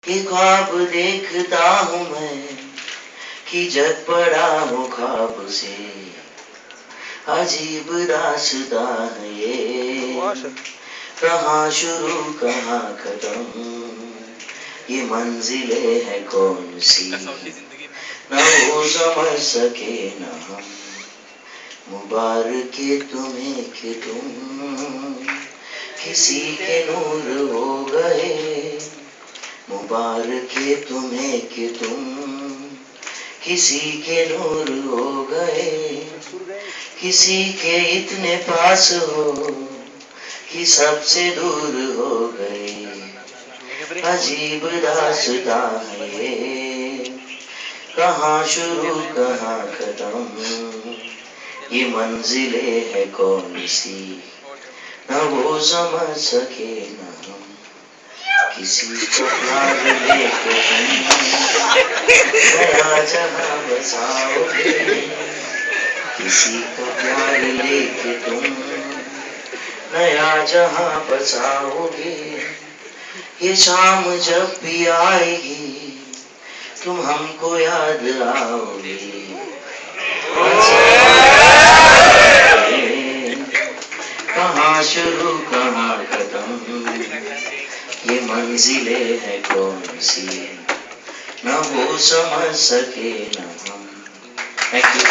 ये ख्वाब देखता हूँ मैं कि जग पड़ा हो ख्वाब से, अजीब दास्तां है ये, कहाँ शुरू कहाँ खत्म, ये मंजिलें है कौन सी, न वो समझ सके न हम। मुबारक तुम्हें कि तुम किसी के नूर हो गए, मुबारक तुम्हें कि तुम किसी के नूर हो गए, किसी के इतने पास हो कि सबसे दूर हो गए। अजीब दास्तां है ये, कहाँ शुरू कहाँ खत्म, ये मंजिलें है कौन सी, न वो समझ सके न हम। किसी को प्यार लेके तुम नया जहां बसाओगे, किसी को प्यार लेके तुम नया जहां बसाओगे। ये शाम जब भी आएगी तुम हमको याद आओगे। कहाँ शुरू कहाँ खत्म, ये मंजिलें है कौन सी, न वो समझ सके न हम। Thank you.